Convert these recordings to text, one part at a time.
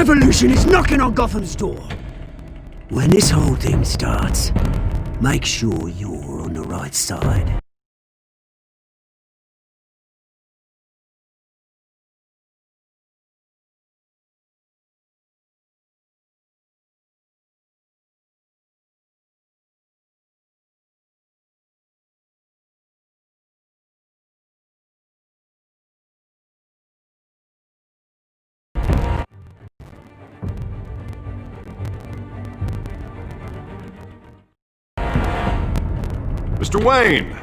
revolution is knocking on Gotham's door. When this whole thing starts, make sure you're on the right side. Mr. Wayne,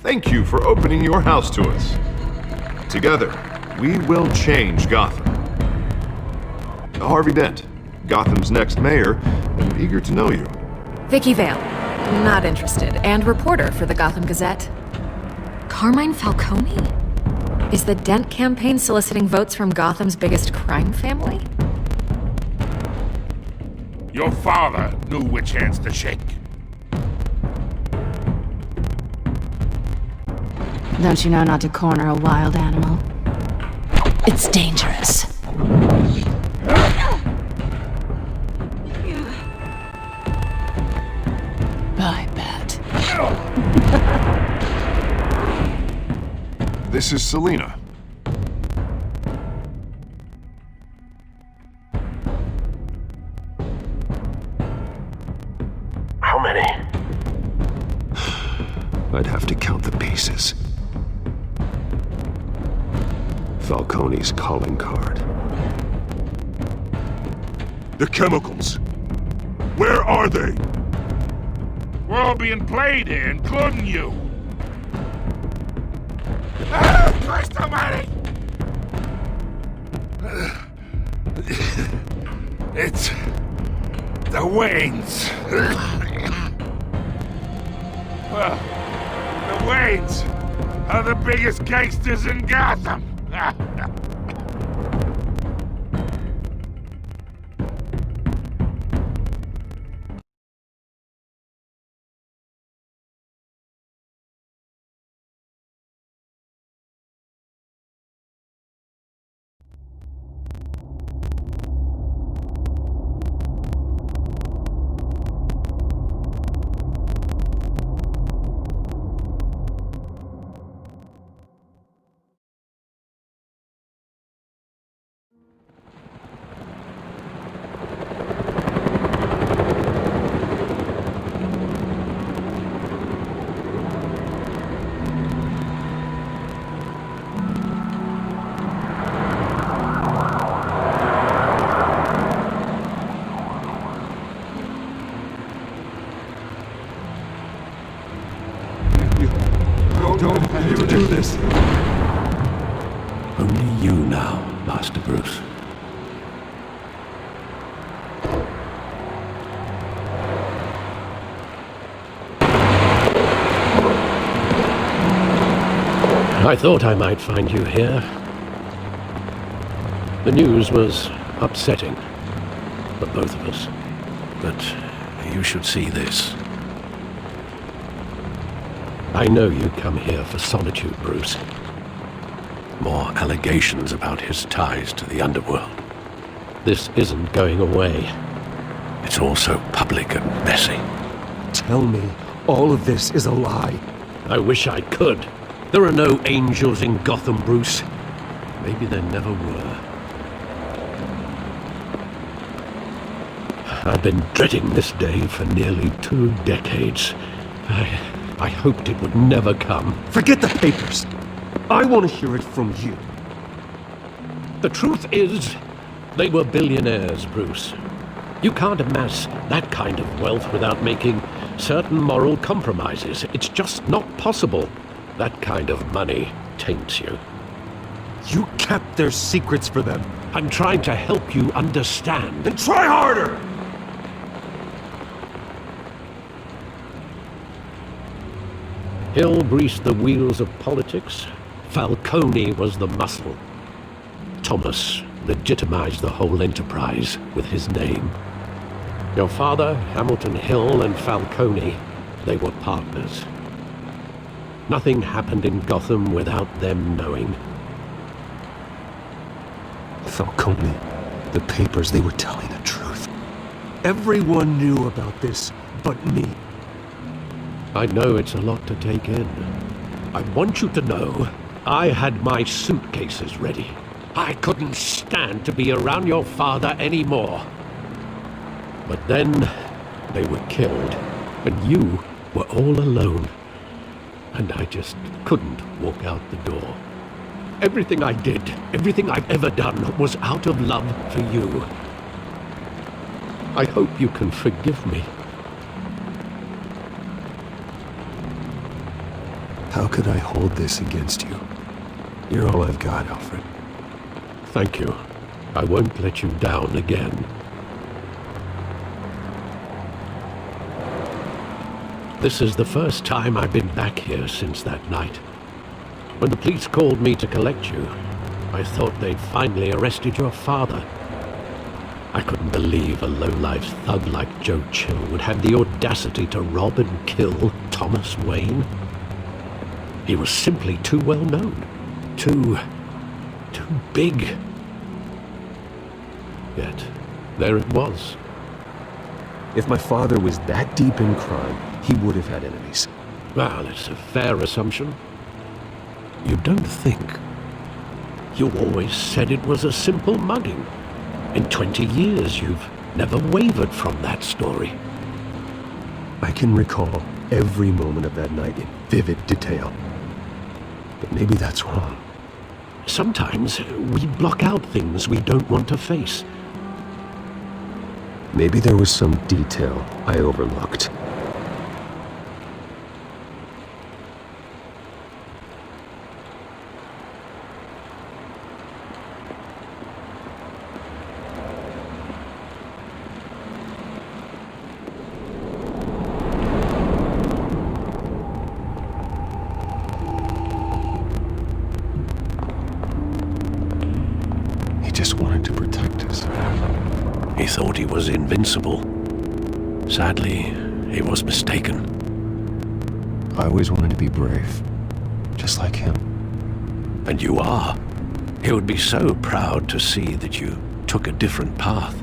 thank you for opening your house to us. Together, we will change Gotham. Harvey Dent, Gotham's next mayor, and eager to know you. Vicky Vale, not interested, and reporter for the Gotham Gazette. Carmine Falcone? Is the Dent campaign soliciting votes from Gotham's biggest crime family? Your father knew which hands to shake. Don't you know not to corner a wild animal? It's dangerous. Bye, Bat. This is Selina. How many? I'd have to count the pieces. Falcone's calling card. The chemicals. Where are they? We're all being played here, including you. Ah, Christ almighty! It's the Waynes. Well, the Waynes are the biggest gangsters in Gotham. Don't do this. Only you now, Master Bruce. I thought I might find you here. The news was upsetting for both of us. But you should see this. I know you come here for solitude, Bruce. More allegations about his ties to the underworld. This isn't going away. It's all so public and messy. Tell me, all of this is a lie. I wish I could. There are no angels in Gotham, Bruce. Maybe there never were. I've been dreading this day for nearly 2 decades. I hoped it would never come. Forget the papers. I want to hear it from you. The truth is, they were billionaires, Bruce. You can't amass that kind of wealth without making certain moral compromises. It's just not possible. That kind of money taints you. You kept their secrets for them. I'm trying to help you understand. Then try harder! Hill greased the wheels of politics. Falcone was the muscle. Thomas legitimized the whole enterprise with his name. Your father, Hamilton Hill, and Falcone, they were partners. Nothing happened in Gotham without them knowing. Falcone. The papers, they were telling the truth. Everyone knew about this but me. I know it's a lot to take in. I want you to know, I had my suitcases ready. I couldn't stand to be around your father anymore. But then, they were killed, and you were all alone. And I just couldn't walk out the door. Everything I did, everything I've ever done, was out of love for you. I hope you can forgive me. How could I hold this against you? You're all I've got, Alfred. Thank you. I won't let you down again. This is the first time I've been back here since that night. When the police called me to collect you, I thought they'd finally arrested your father. I couldn't believe a low-life thug like Joe Chill would have the audacity to rob and kill Thomas Wayne. He was simply too well known. Too big. Yet, there it was. If my father was that deep in crime, he would have had enemies. Well, it's a fair assumption. You don't think? You always said it was a simple mugging. In 20 years, you've never wavered from that story. I can recall every moment of that night in vivid detail. But maybe that's wrong. Sometimes we block out things we don't want to face. Maybe there was some detail I overlooked. He just wanted to protect us. He thought he was invincible. Sadly, he was mistaken. I always wanted to be brave, just like him. And you are. He would be so proud to see that you took a different path.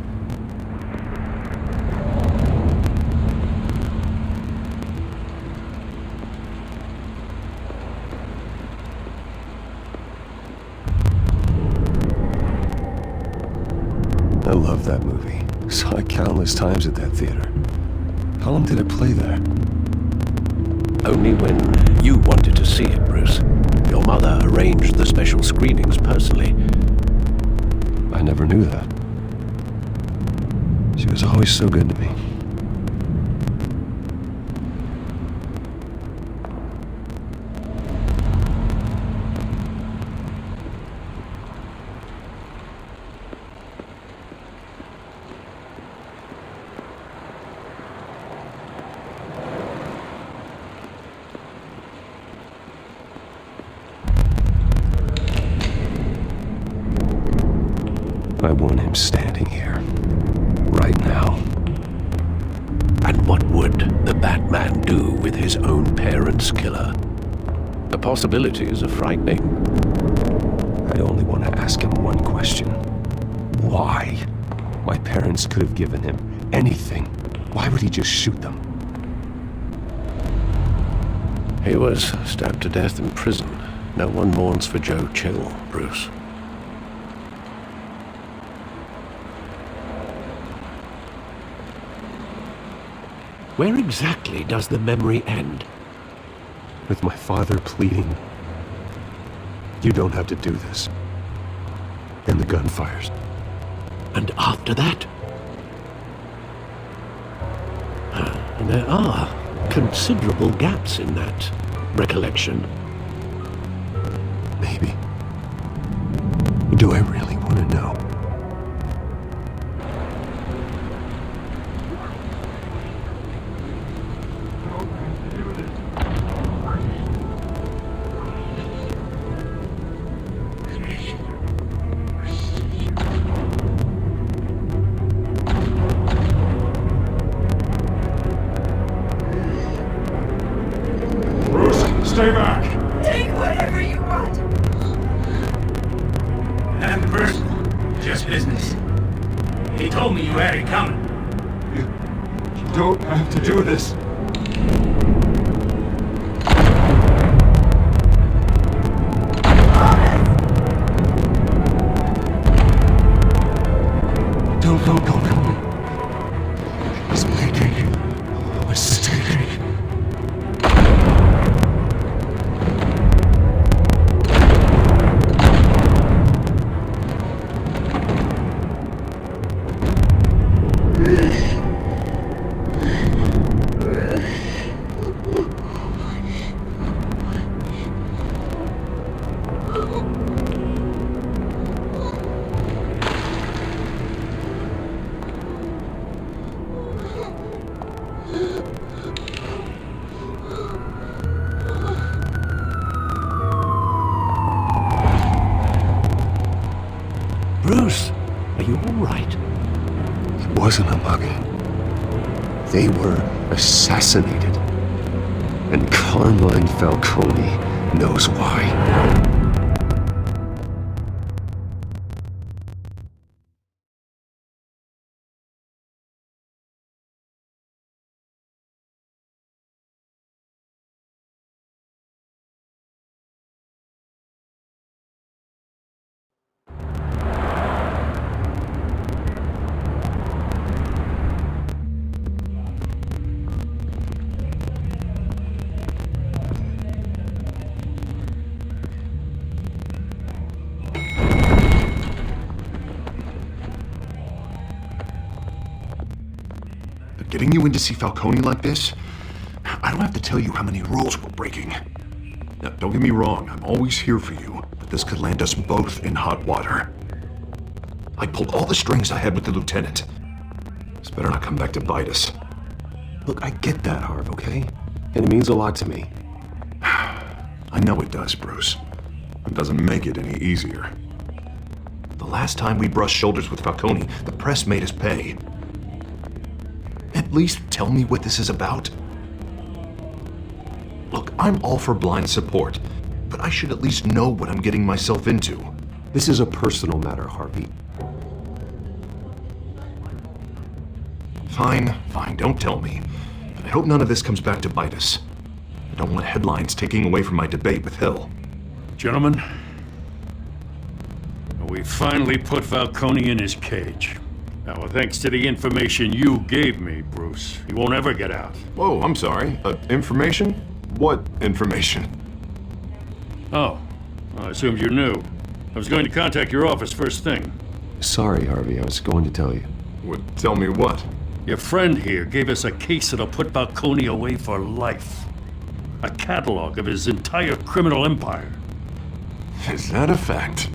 I love that movie. Saw it countless times at that theater. How long did it play there? Only when you wanted to see it, Bruce. Your mother arranged the special screenings personally. I never knew that. She was always so good to me. I want him standing here, right now. And what would the Batman do with his own parents' killer? The possibilities are frightening. I only want to ask him one question. Why? My parents could have given him anything. Why would he just shoot them? He was stabbed to death in prison. No one mourns for Joe Chill, Bruce. Where exactly does the memory end? With my father pleading, "You don't have to do this." Then the gun fires. And after that? There are considerable gaps in that recollection. Maybe. Do I really want to know? Stay back! Take whatever you want! Nothing personal, just business. He told me you had it coming. You don't have to do this. Don't. He's making a mistake. Bruce, are you all right? It wasn't a muggy. They were assassinated. And Carmine Falcone knows why. Getting you in to see Falcone like this? I don't have to tell you how many rules we're breaking. Now, don't get me wrong, I'm always here for you, but this could land us both in hot water. I pulled all the strings I had with the lieutenant. This better not come back to bite us. Look, I get that, Harv, okay? And it means a lot to me. I know it does, Bruce. It doesn't make it any easier. The last time we brushed shoulders with Falcone, the press made us pay. At least tell me what this is about. Look, I'm all for blind support, but I should at least know what I'm getting myself into. This is a personal matter, Harvey. Fine, don't tell me. But I hope none of this comes back to bite us. I don't want headlines taking away from my debate with Hill. Gentlemen, we finally put Falcone in his cage. Now, thanks to the information you gave me, Bruce, he won't ever get out. Whoa, I'm sorry. Information? What information? Oh, I assumed you knew. I was going to contact your office first thing. Sorry, Harvey, I was going to tell you. Tell me what? Your friend here gave us a case that'll put Falcone away for life. A catalog of his entire criminal empire. Is that a fact?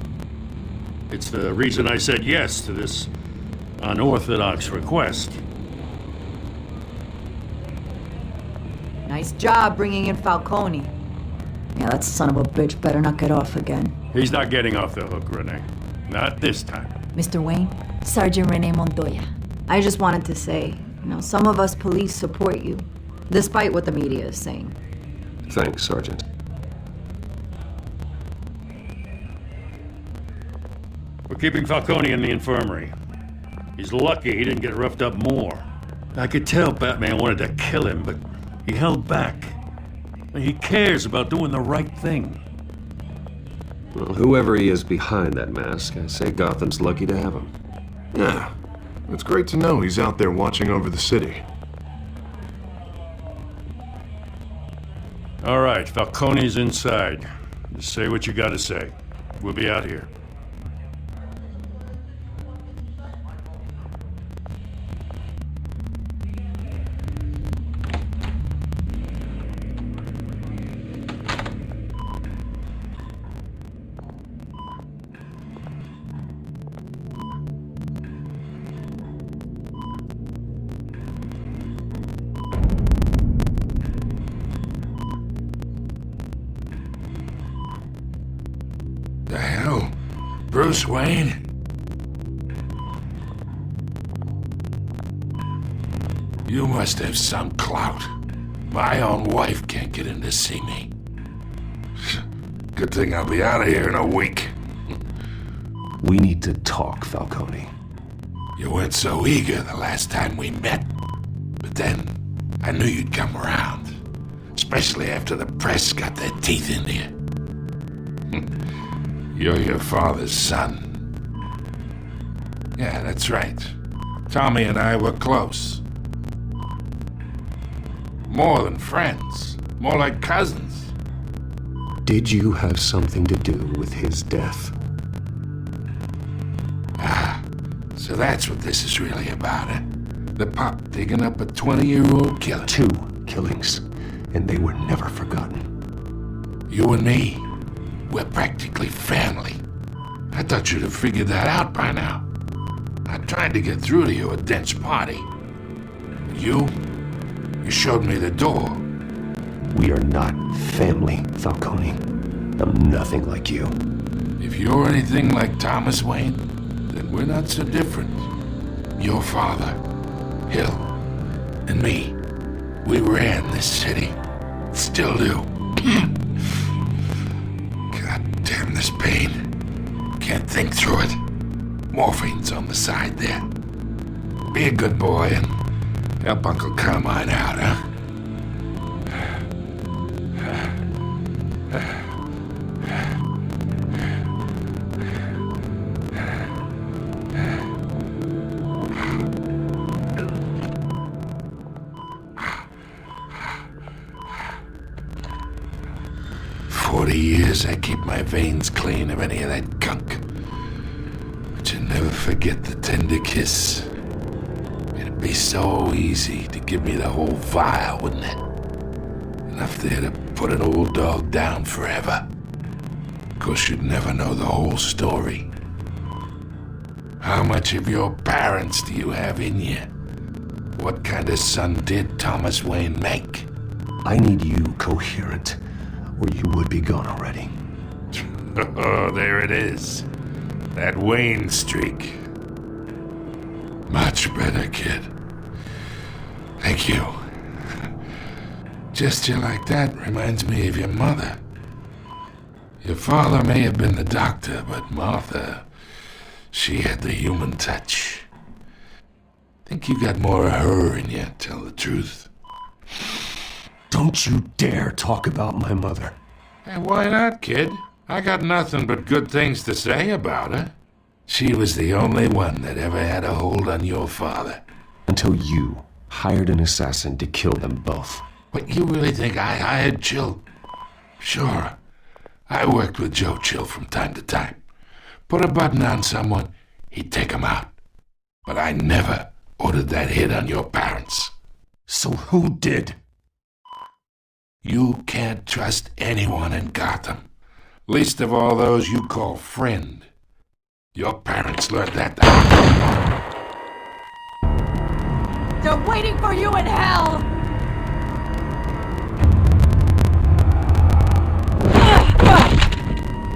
It's the reason I said yes to this unorthodox request. Nice job bringing in Falcone. Yeah, that son of a bitch better not get off again. He's not getting off the hook, Renee. Not this time. Mr. Wayne, Sergeant Renee Montoya. I just wanted to say, some of us police support you, despite what the media is saying. Thanks, Sergeant. We're keeping Falcone in the infirmary. He's lucky he didn't get roughed up more. I could tell Batman wanted to kill him, but he held back. He cares about doing the right thing. Well, whoever he is behind that mask, I say Gotham's lucky to have him. Yeah, it's great to know he's out there watching over the city. All right, Falcone's inside. Just say what you gotta say. We'll be out here. The hell? Bruce Wayne? You must have some clout. My own wife can't get in to see me. Good thing I'll be out of here in a week. We need to talk, Falcone. You weren't so eager the last time we met. But then, I knew you'd come around. Especially after the press got their teeth into you. You're your father's son. Yeah, that's right. Tommy and I were close. More than friends. More like cousins. Did you have something to do with his death? So that's what this is really about, eh? The pop digging up a 20-year-old killer. 2 killings, and they were never forgotten. You and me, we're practically family. I thought you'd have figured that out by now. I tried to get through to you at Dent's party. You showed me the door. We are not family, Falcone. I'm nothing like you. If you're anything like Thomas Wayne, then we're not so different. Your father, Hill, and me, we ran this city. Still do. God damn this pain. Can't think through it. Morphine's on the side there. Be a good boy and help Uncle Carmine out, huh? 40 years I keep my veins clean of any of that gunk. But you never forget the tender kiss. It'd be so easy to give me the whole vial, wouldn't it? Enough there to put an old dog down forever. Of course, you'd never know the whole story. How much of your parents do you have in you? What kind of son did Thomas Wayne make? I need you coherent, or you would be gone already. Oh, there it is. That Wayne streak. Much better, kid. Thank you. Gesture like that reminds me of your mother. Your father may have been the doctor, but Martha, she had the human touch. Think you got more of her in you, tell the truth. Don't you dare talk about my mother. Hey, why not, kid? I got nothing but good things to say about her. She was the only one that ever had a hold on your father. Until you hired an assassin to kill them both. But you really think I hired Chill? Sure. I worked with Joe Chill from time to time. Put a button on someone, he'd take him out. But I never ordered that hit on your parents. So who did? You can't trust anyone in Gotham. Least of all those you call friend. Your parents learned that. They're waiting for you in hell!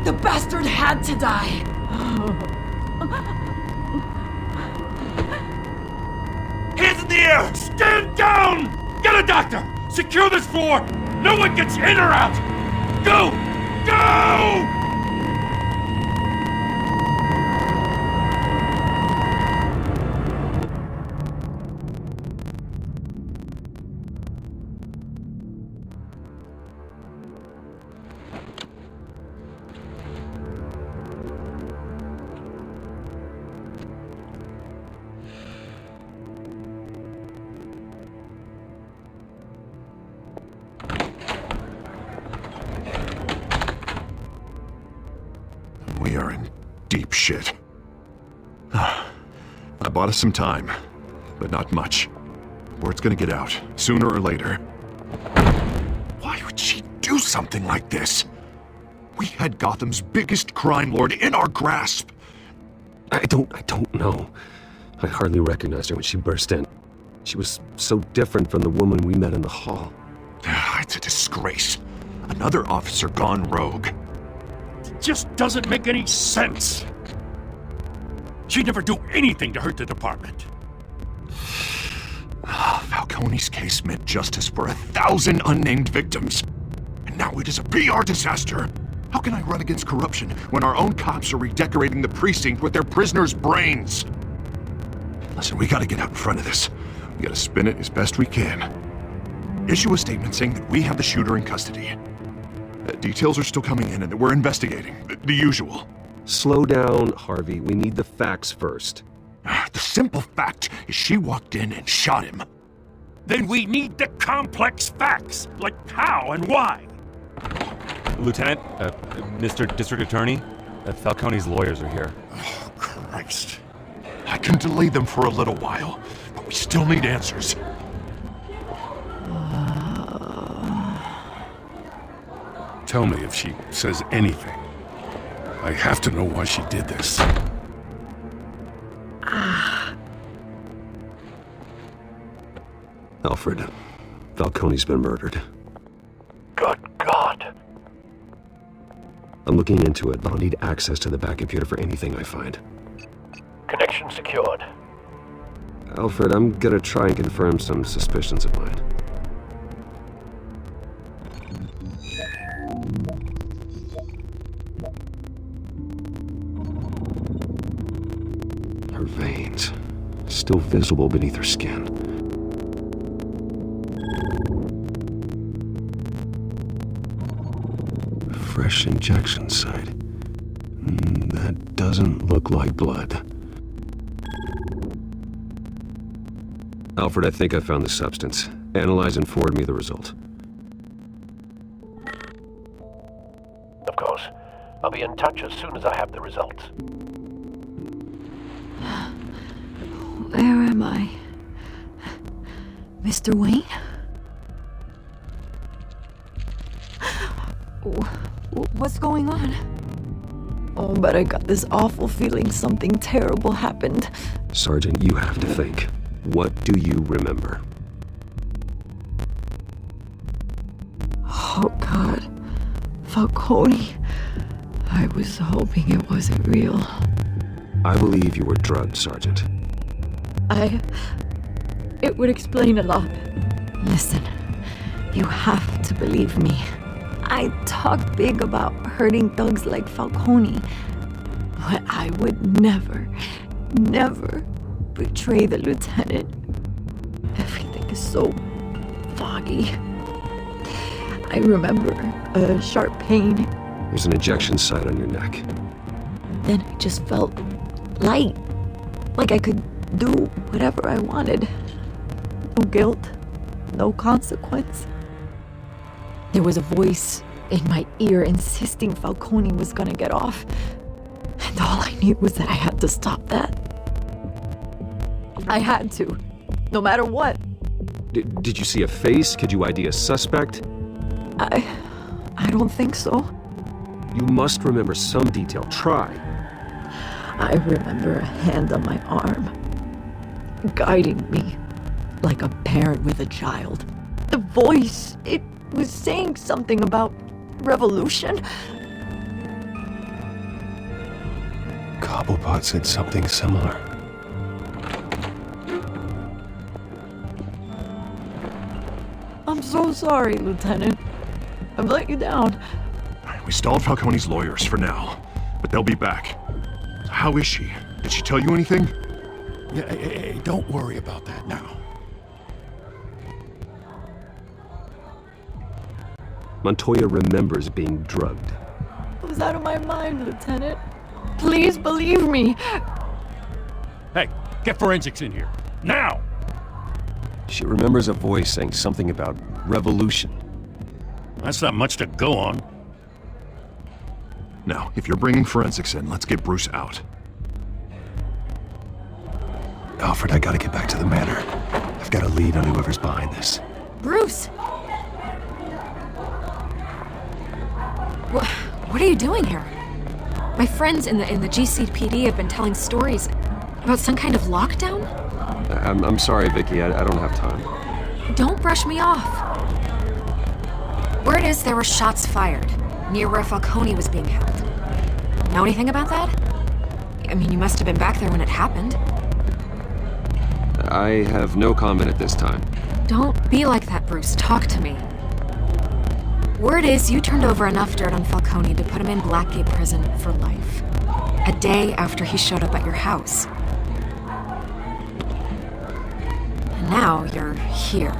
The bastard had to die! Hands in the air! Stand down! Get a doctor! Secure this floor! No one gets in or out! Go! Go! We are in deep shit. I bought us some time, but not much. Word's gonna get out, sooner or later. Why would she do something like this? We had Gotham's biggest crime lord in our grasp. I don't know. I hardly recognized her when she burst in. She was so different from the woman we met in the hall. It's a disgrace. Another officer gone rogue. It just doesn't make any sense. She'd never do anything to hurt the department. Falcone's case meant justice for 1,000 unnamed victims. And now it is a PR disaster. How can I run against corruption when our own cops are redecorating the precinct with their prisoners' brains? Listen, we gotta get out in front of this. We gotta spin it as best we can. Issue a statement saying that we have the shooter in custody. Details are still coming in and that we're investigating. The usual. Slow down, Harvey. We need the facts first. The simple fact is she walked in and shot him. Then we need the complex facts, like how and why. Lieutenant, Mr. District Attorney, Falcone's lawyers are here. Oh, Christ. I can delay them for a little while, but we still need answers. Tell me if she says anything. I have to know why she did this. Alfred, Falcone's been murdered. Good God. I'm looking into it, but I'll need access to the back computer for anything I find. Connection secured. Alfred, I'm gonna try and confirm some suspicions of mine. Her veins, still visible beneath her skin. Fresh injection site. That doesn't look like blood. Alfred, I think I found the substance. Analyze and forward me the result. Of course. I'll be in touch as soon as I have the results. Where am I? Mr. Wayne? What's going on? Oh, but I got this awful feeling something terrible happened. Sergeant, you have to think. What do you remember? Oh, God. Falcone. I was hoping it wasn't real. I believe you were drugged, Sergeant. It would explain a lot. Listen, you have to believe me. I talk big about hurting thugs like Falcone, but I would never betray the lieutenant. Everything is so foggy. I remember a sharp pain. There's an injection site on your neck. Then I just felt light, like I could do whatever I wanted. No guilt, no consequence. There was a voice in my ear insisting Falcone was gonna get off. And all I knew was that I had to stop that. I had to, no matter what. Did you see a face? Could you ID a suspect? I don't think so. You must remember some detail. Try. I remember a hand on my arm, guiding me like a parent with a child. The voice, it was saying something about revolution. Cobblepot said something similar. I'm so sorry, Lieutenant. I've let you down. We stalled Falcone's lawyers for now, but they'll be back. How is she? Did she tell you anything? Yeah, hey, don't worry about that now. Montoya remembers being drugged. I was out of my mind, Lieutenant. Please believe me. Hey, get forensics in here. Now! She remembers a voice saying something about revolution. That's not much to go on. Now, if you're bringing forensics in, let's get Bruce out. Alfred, I gotta get back to the manor. I've got a lead on whoever's behind this. Bruce! What are you doing here? My friends in the GCPD have been telling stories about some kind of lockdown? I'm sorry, Vicky. I don't have time. Don't brush me off. Word is there were shots fired near where Falcone was being held. Know anything about that? I mean, you must have been back there when it happened. I have no comment at this time. Don't be like that, Bruce. Talk to me. Word is you turned over enough dirt on Falcone to put him in Blackgate Prison for life. A day after he showed up at your house. Now you're here.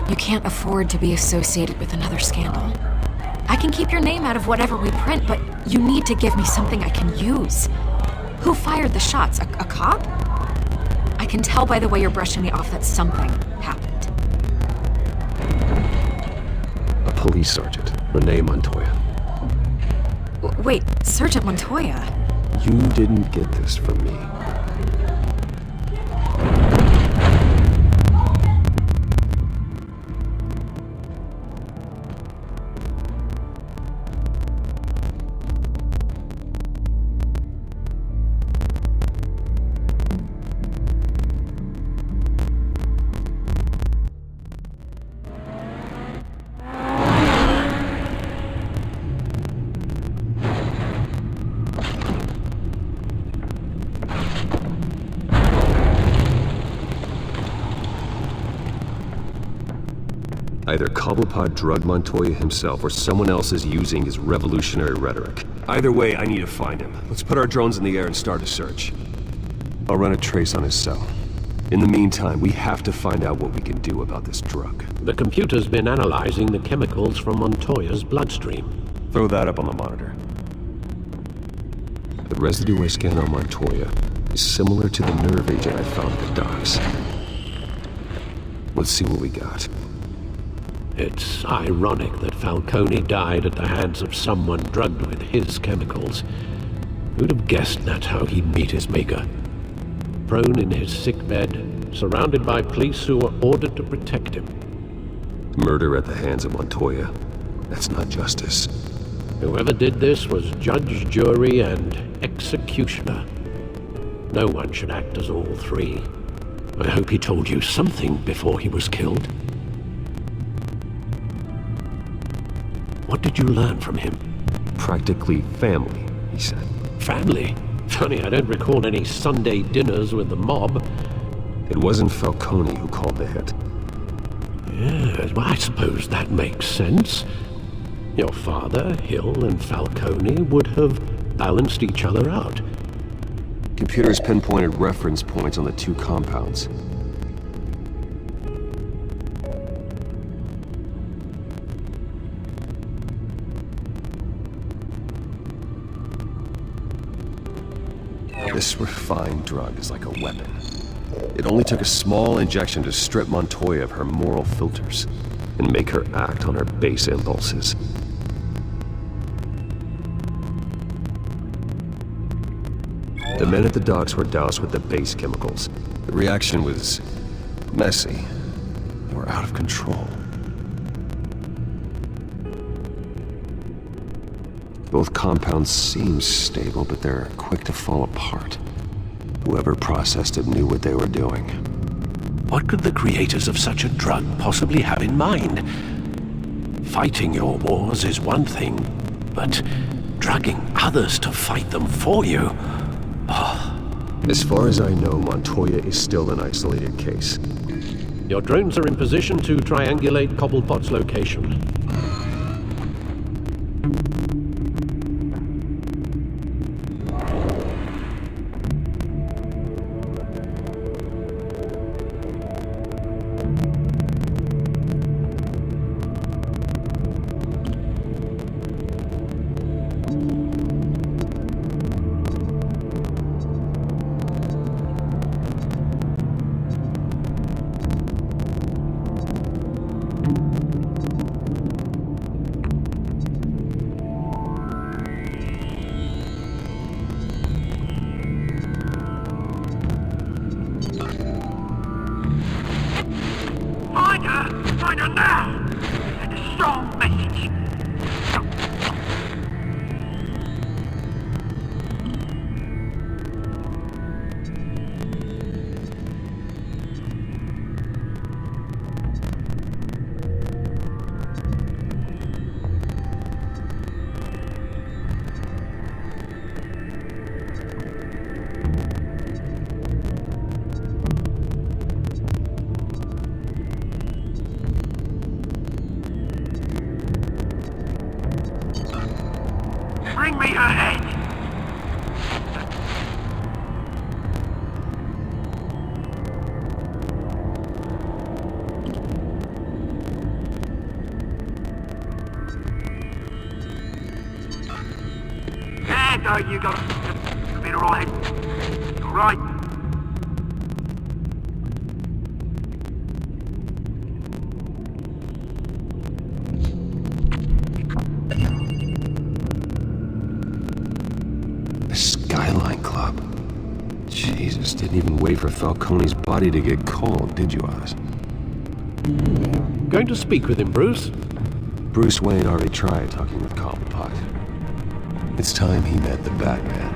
You can't afford to be associated with another scandal. I can keep your name out of whatever we print, but you need to give me something I can use. Who fired the shots? A cop? I can tell by the way you're brushing me off that something happened. A police sergeant, Renee Montoya. Wait, Sergeant Montoya? You didn't get this from me. Either Cobblepot drugged Montoya himself, or someone else is using his revolutionary rhetoric. Either way, I need to find him. Let's put our drones in the air and start a search. I'll run a trace on his cell. In the meantime, we have to find out what we can do about this drug. The computer's been analyzing the chemicals from Montoya's bloodstream. Throw that up on the monitor. The residue I scanned on Montoya is similar to the nerve agent I found at the docks. Let's see what we got. It's ironic that Falcone died at the hands of someone drugged with his chemicals. Who'd have guessed that's how he'd meet his maker? Prone in his sickbed, surrounded by police who were ordered to protect him. Murder at the hands of Montoya. That's not justice. Whoever did this was judge, jury, and executioner. No one should act as all three. I hope he told you something before he was killed. What did you learn from him? Practically family, he said. Family? Funny, I don't recall any Sunday dinners with the mob. It wasn't Falcone who called the hit. Yes, well, I suppose that makes sense. Your father, Hill, and Falcone would have balanced each other out. Computers pinpointed reference points on the two compounds. This refined drug is like a weapon. It only took a small injection to strip Montoya of her moral filters and make her act on her base impulses. The men at the docks were doused with the base chemicals. The reaction was messy. They were out of control. Both compounds seem stable, but they're quick to fall apart. Whoever processed it knew what they were doing. What could the creators of such a drug possibly have in mind? Fighting your wars is one thing, but drugging others to fight them for you? As far as I know, Montoya is still an isolated case. Your drones are in position to triangulate Cobblepot's location. Find her now! Send a strong message. Bring me her head! No, you got a bit alright. Right. The Skyline Club. Jesus, didn't even wait for Falcone's body to get cold, did you, Oz? Going to speak with him, Bruce? Bruce Wayne already tried talking with Cobblepot. It's time he met the Batman.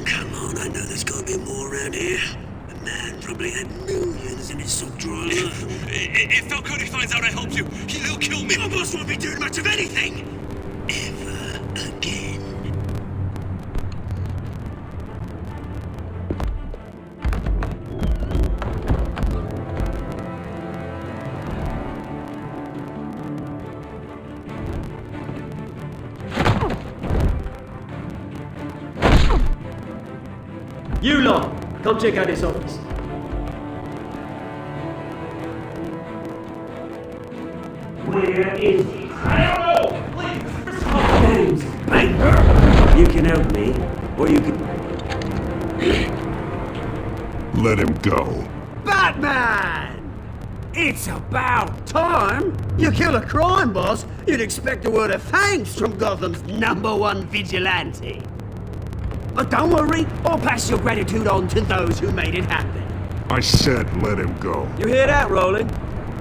Come on, I know there's gotta be more around here. The man probably had millions in his sock drawer. If Falcone finds out I helped you, he'll kill me. Your boss won't be doing much of anything! Ever again. You lot, come check out his office. Where is he? I don't know! Please! James, mate, you can help me, or you can... Let him go. Batman! It's about time! You kill a crime boss, you'd expect a word of thanks from Gotham's #1 vigilante. But don't worry, I'll pass your gratitude on to those who made it happen. I said let him go. You hear that, Roland?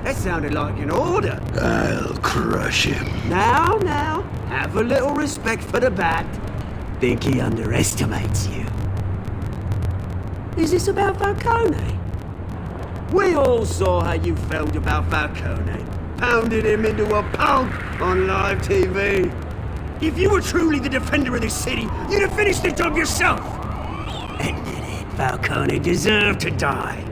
That sounded like an order. I'll crush him. Now, have a little respect for the Bat. Think he underestimates you. Is this about Falcone? We all saw how you felt about Falcone. Pounded him into a pulp on live TV. If you were truly the defender of this city, you'd have finished the job yourself. Ended it. Falcone deserved to die.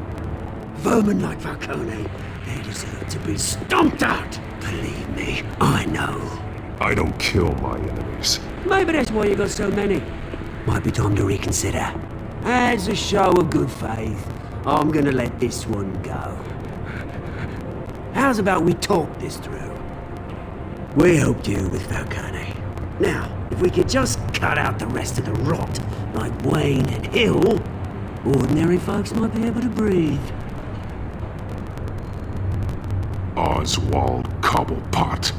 Vermin like Falcone, they deserve to be stomped out. Believe me, I know. I don't kill my enemies. Maybe that's why you got so many. Might be time to reconsider. As a show of good faith, I'm gonna let this one go. How's about we talk this through? We helped you with Falcone. Now, if we could just cut out the rest of the rot, like Wayne and Hill, ordinary folks might be able to breathe. Oswald Cobblepot.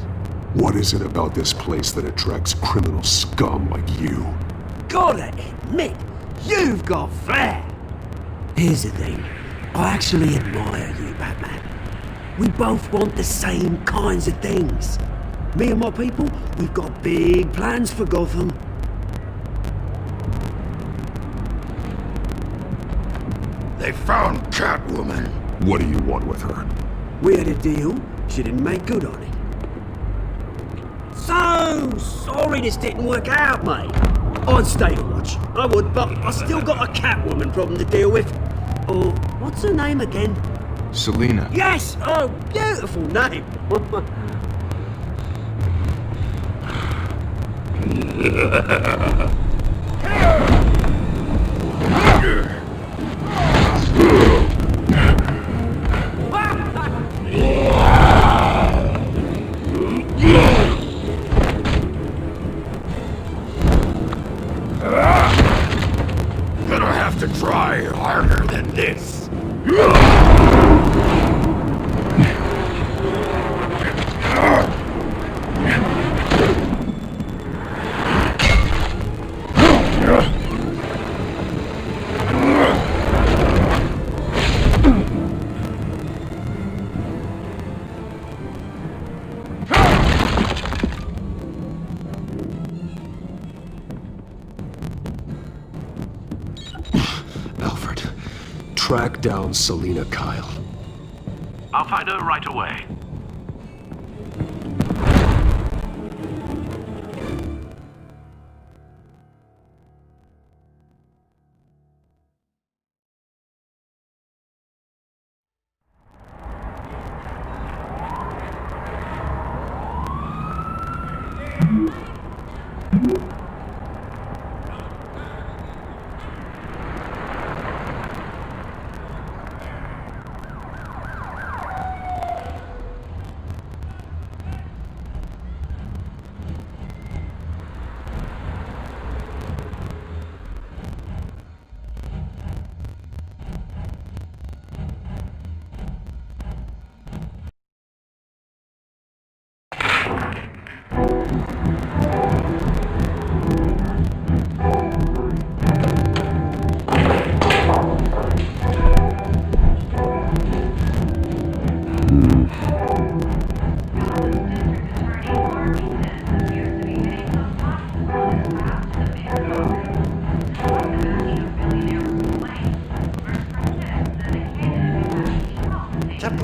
What is it about this place that attracts criminal scum like you? Gotta admit, you've got flair. Here's the thing. I actually admire you, Batman. We both want the same kinds of things. Me and my people, we've got big plans for Gotham. They found Catwoman. What do you want with her? We had a deal. She didn't make good on it. So sorry this didn't work out, mate. I'd stay to watch. I would, but I still got a Catwoman problem to deal with. Oh, what's her name again? Selina. Yes! Oh, beautiful name. Gonna have to try harder than this. Alfred, track down Selina Kyle. I'll find her right away.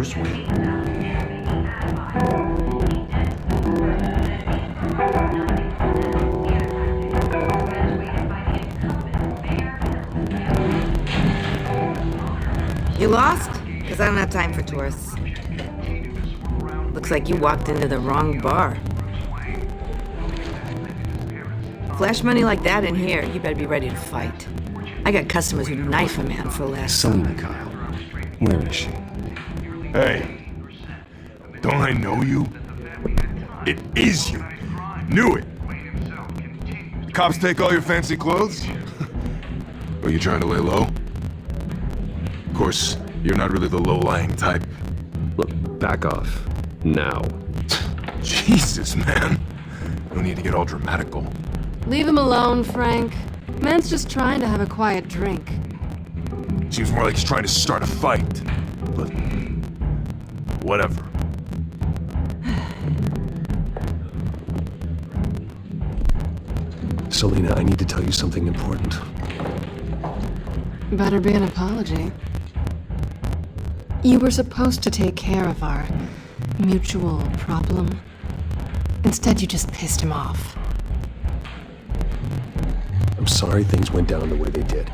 first win. You lost? Because I don't have time for tourists. Looks like you walked into the wrong bar. Flash money like that in here, you better be ready to fight. I got customers who'd knife a man for less. Selena Kyle. Where is she? Hey, don't I know you? It is you. Knew it. Cops take all your fancy clothes? Are you trying to lay low? Of course, you're not really the low-lying type. Look, back off. Now. Jesus, man. No need to get all dramatical. Leave him alone, Frank. Man's just trying to have a quiet drink. Seems more like he's trying to start a fight. But whatever. Selena, I need to tell you something important. Better be an apology. You were supposed to take care of our mutual problem. Instead, you just pissed him off. I'm sorry things went down the way they did,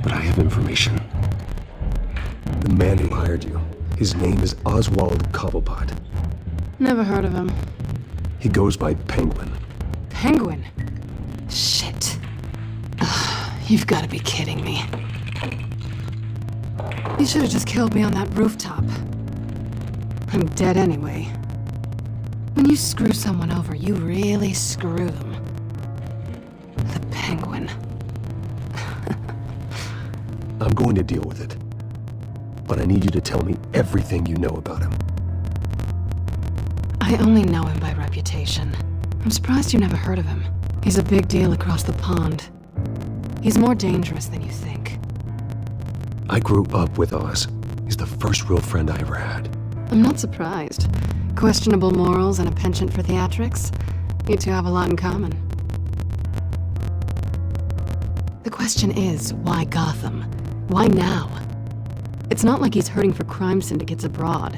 but I have information. The man who hired you, his name is Oswald Cobblepot. Never heard of him. He goes by Penguin. Penguin? Shit. Ugh, you've got to be kidding me. You should have just killed me on that rooftop. I'm dead anyway. When you screw someone over, you really screw them. The Penguin. I'm going to deal with it. But I need you to tell me everything you know about him. I only know him by reputation. I'm surprised you never heard of him. He's a big deal across the pond. He's more dangerous than you think. I grew up with Oz. He's the first real friend I ever had. I'm not surprised. Questionable morals and a penchant for theatrics. You two have a lot in common. The question is, why Gotham? Why now? It's not like he's hurting for crime syndicates abroad.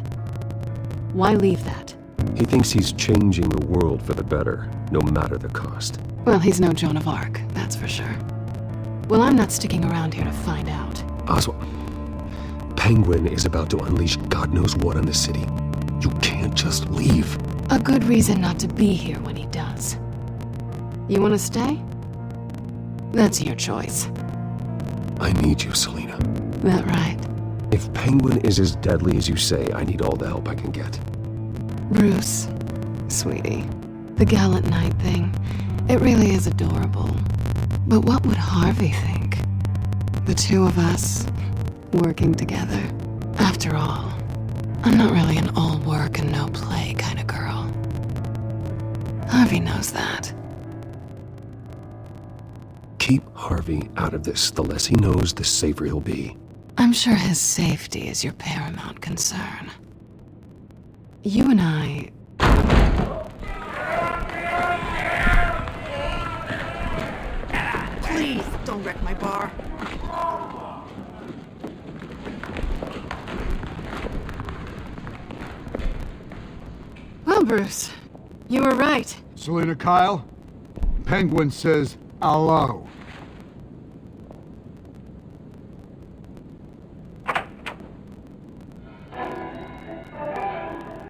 Why leave that? He thinks he's changing the world for the better, no matter the cost. Well, he's no Joan of Arc, that's for sure. Well, I'm not sticking around here to find out. Oswald, Penguin is about to unleash God knows what on the city. You can't just leave. A good reason not to be here when he does. You want to stay? That's your choice. I need you, Selena. That right? If Penguin is as deadly as you say, I need all the help I can get. Bruce, sweetie, the gallant knight thing, it really is adorable. But what would Harvey think? The two of us, working together. After all, I'm not really an all work and no play kind of girl. Harvey knows that. Keep Harvey out of this. The less he knows, the safer he'll be. I'm sure his safety is your paramount concern. You and I... Please, don't wreck my bar. Well, Bruce, you were right. Selena Kyle, Penguin says hello.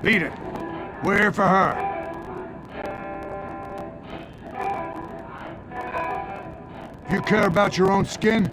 Beat it. We're here for her. If you care about your own skin,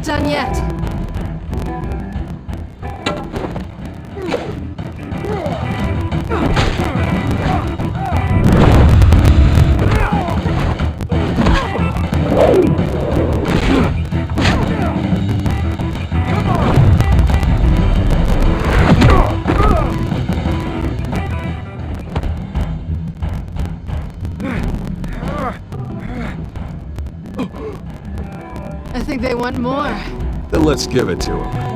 not done yet. I think they want more. Then let's give it to him.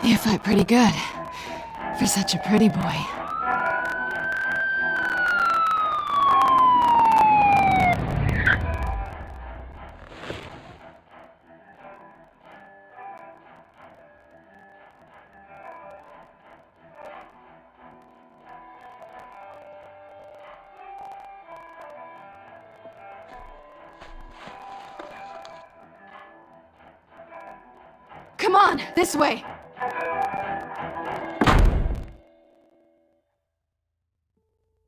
You fight pretty good. For such a pretty boy. Come on, this way!